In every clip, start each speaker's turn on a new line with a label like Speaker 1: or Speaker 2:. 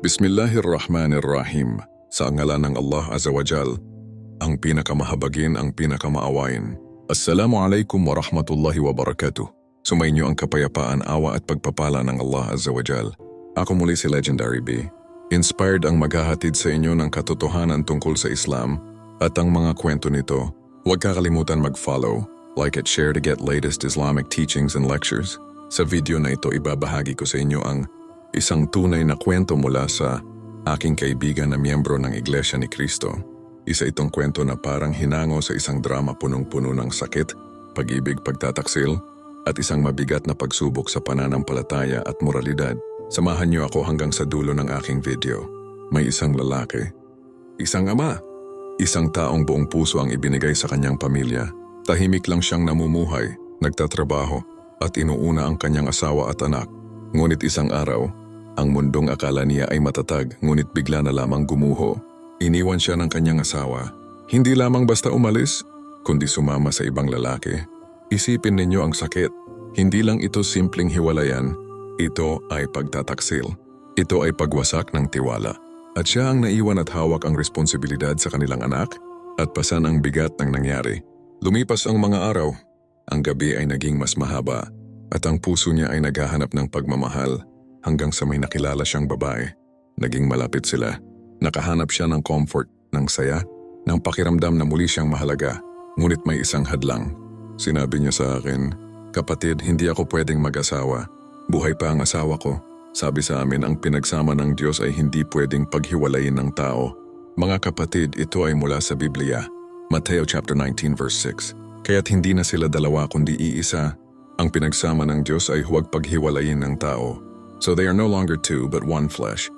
Speaker 1: Bismillahirrahmanirrahim. Sa ngalan ng Allah Azza wa Jal, ang pinakamahabagin, ang pinakamaawain. Assalamualaikum warahmatullahi wabarakatuh. Sumainyo ang kapayapaan, awa at pagpapala ng Allah Azza wa Jal. Ako muli si Legendary B. Inspired ang maghahatid sa inyo ng katotohanan tungkol sa Islam at ang mga kwento nito. Huwag kakalimutan mag-follow, like at share to get latest Islamic teachings and lectures. Sa video na ito, ibabahagi ko sa inyo ang isang tunay na kwento mula sa aking kaibigan na miyembro ng Iglesia ni Cristo. Isa itong kwento na parang hinango sa isang drama punong-puno ng sakit, pag-ibig, pagtataksil, at isang mabigat na pagsubok sa pananampalataya at moralidad. Samahan niyo ako hanggang sa dulo ng aking video. May isang lalaki, isang ama, isang taong buong puso ang ibinigay sa kanyang pamilya. Tahimik lang siyang namumuhay, nagtatrabaho, at inuuna ang kanyang asawa at anak. Ngunit isang araw, ang mundong akala niya ay matatag, ngunit bigla na lamang gumuho. Iniwan siya ng kanyang asawa. Hindi lamang basta umalis, kundi sumama sa ibang lalaki. Isipin ninyo ang sakit. Hindi lang ito simpleng hiwalayan, ito ay pagtataksil. Ito ay pagwasak ng tiwala. At siya ang naiwan at hawak ang responsibilidad sa kanilang anak at pasan ang bigat ng nangyari. Lumipas ang mga araw, ang gabi ay naging mas mahaba. At ang puso niya ay naghahanap ng pagmamahal hanggang sa may nakilala siyang babae. Naging malapit sila. Nakahanap siya ng comfort, ng saya, ng pakiramdam na muli siyang mahalaga. Ngunit may isang hadlang. Sinabi niya sa akin, "Kapatid, hindi ako pwedeng mag-asawa. Buhay pa ang asawa ko. Sabi sa amin, ang pinagsama ng Diyos ay hindi pwedeng paghiwalayin ng tao." Mga kapatid, ito ay mula sa Biblia. Mateo chapter 19 verse 6. Kaya't hindi na sila dalawa kundi iisa. Ang pinagsama ng Diyos ay huwag paghiwalayin ng tao. So they are no longer two but one flesh.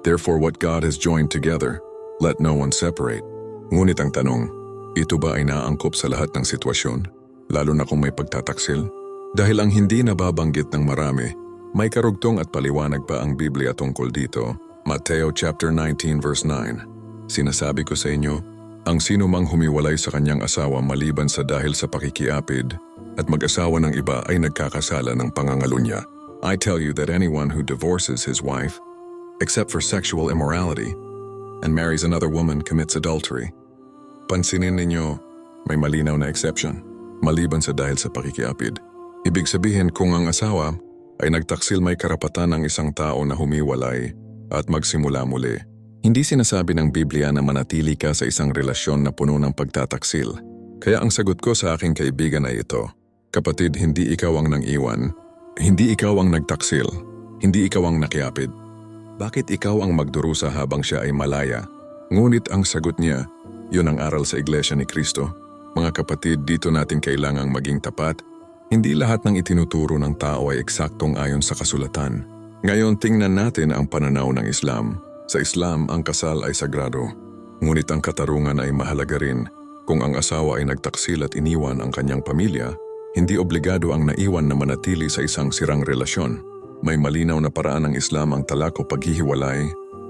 Speaker 1: Therefore what God has joined together, let no one separate. Ngunit ang tanong, ito ba ay naangkop sa lahat ng sitwasyon? Lalo na kung may pagtataksil? Dahil ang hindi nababanggit ng marami, may karugtong at paliwanag pa ang Biblia tungkol dito. Mateo chapter 19 verse 9. Sinasabi ko sa inyo, ang sino mang humiwalay sa kanyang asawa maliban sa dahil sa pakikiapid at mag-asawa ng iba ay nagkakasala ng pangangalunya. I tell you that anyone who divorces his wife, except for sexual immorality, and marries another woman commits adultery. Pansinin ninyo, may malinaw na exception, maliban sa dahil sa pakikiapid. Ibig sabihin kung ang asawa ay nagtaksil, may karapatan ng isang tao na humiwalay at magsimula muli. Hindi sinasabi ng Biblia na manatili ka sa isang relasyon na puno ng pagtataksil. Kaya ang sagot ko sa aking kaibigan ay ito, kapatid, hindi ikaw ang nang-iwan, hindi ikaw ang nagtaksil, hindi ikaw ang nakiapid. Bakit ikaw ang magdurusa habang siya ay malaya? Ngunit ang sagot niya, yun ang aral sa Iglesia ni Cristo. Mga kapatid, dito natin kailangang maging tapat. Hindi lahat ng itinuturo ng tao ay eksaktong ayon sa kasulatan. Ngayon tingnan natin ang pananaw ng Islam. Sa Islam, ang kasal ay sagrado. Ngunit ang katarungan ay mahalaga rin. Kung ang asawa ay nagtaksil at iniwan ang kanyang pamilya, hindi obligado ang naiwan na manatili sa isang sirang relasyon. May malinaw na paraan ng Islam ang talak o paghihiwalay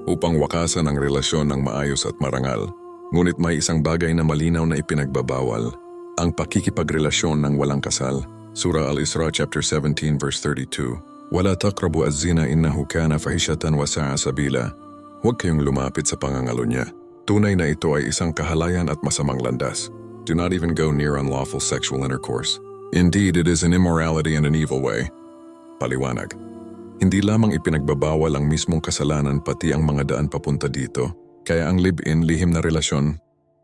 Speaker 1: upang wakasan ang relasyon ng maayos at marangal. Ngunit may isang bagay na malinaw na ipinagbabawal, ang pakikipagrelasyon ng walang kasal. Surah Al-Isra chapter 17 verse 32. Wala taqrabu az-zina innahu kana fahishatan wa sa'a sabila. Huwag kayong lumapit sa pangangalunya. Tunay na ito ay isang kahalayan at masamang landas. Do not even go near unlawful sexual intercourse. Indeed, it is an immorality and an evil way. Paliwanag. Hindi lamang ipinagbabawal ang mismong kasalanan pati ang mga daan papunta dito, kaya ang live-in, lihim na relasyon,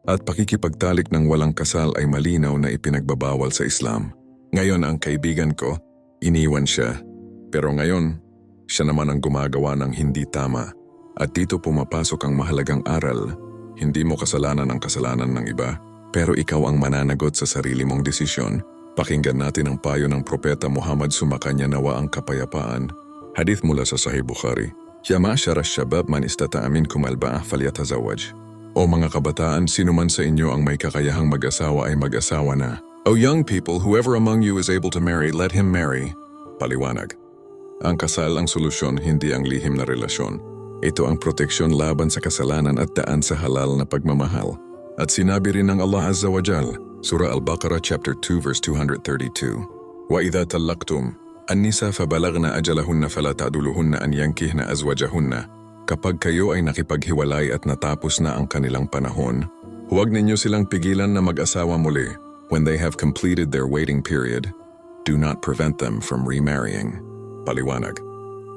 Speaker 1: at pakikipagtalik ng walang kasal ay malinaw na ipinagbabawal sa Islam. Ngayon ang kaibigan ko, iniwan siya. Pero ngayon, siya naman ang gumagawa ng hindi tama. At dito pumapasok ang mahalagang aral. Hindi mo kasalanan ang kasalanan ng iba, pero ikaw ang mananagot sa sarili mong desisyon. Pakinggan natin ang payo ng Propeta Muhammad, sumakanya nawa ang kapayapaan. Hadith mula sa Sahih Bukhari. Ya ma'shara ash-shabab man istata'a minkum al-ba'ah falyatazawwaj. O mga kabataan, sino man sa inyo ang may kakayahang mag-asawa ay mag-asawa na. O young people, whoever among you is able to marry, let him marry. Paliwanag. Ang kasal ang solusyon, hindi ang lihim na relasyon. Ito ang proteksyon laban sa kasalanan at daan sa halal na pagmamahal. At sinabi rin ng Allah Azza wa Jal, Surah Al-Baqarah chapter 2 verse 232. Wa idha talaqtum النساء فبلغن أجلهن فلا تعدلهن أن ينكحن أزواجهن Kapag kayo ay nakipaghiwalay at natapos na ang kanilang panahon, huwag ninyo silang pigilan na mag-asawa muli. When they have completed their waiting period, do not prevent them from remarrying. Paliwanag.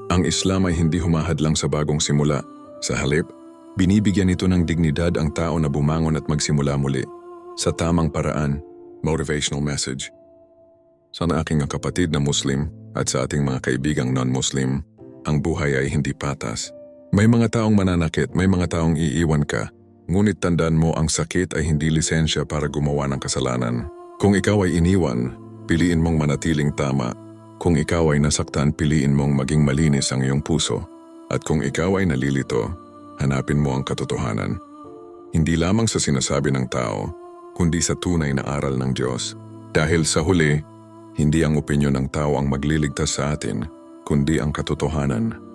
Speaker 1: Ang Islam ay hindi humahadlang sa bagong simula. Sa halip, binibigyan ito ng dignidad ang tao na bumangon at magsimula muli. Sa tamang paraan, motivational message. Sa aking kapatid na Muslim at sa ating mga kaibigang non-Muslim, ang buhay ay hindi patas. May mga taong mananakit, may mga taong iiwan ka, ngunit tandaan mo ang sakit ay hindi lisensya para gumawa ng kasalanan. Kung ikaw ay iniwan, piliin mong manatiling tama. Kung ikaw ay nasaktan, piliin mong maging malinis ang iyong puso. At kung ikaw ay nalilito, hanapin mo ang katotohanan. Hindi lamang sa sinasabi ng tao, kundi sa tunay na aral ng Diyos. Dahil sa huli, hindi ang opinyon ng tao ang magliligtas sa atin, kundi ang katotohanan.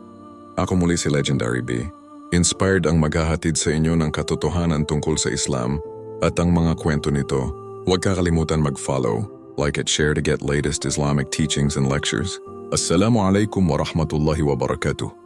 Speaker 1: Ako muli si Legendary B. Inspired ang maghahatid sa inyo ng katotohanan tungkol sa Islam at ang mga kwento nito. Huwag kakalimutan mag-follow, like at share to get latest Islamic teachings and lectures. Assalamu alaikum wa rahmatullahi wa barakatuh.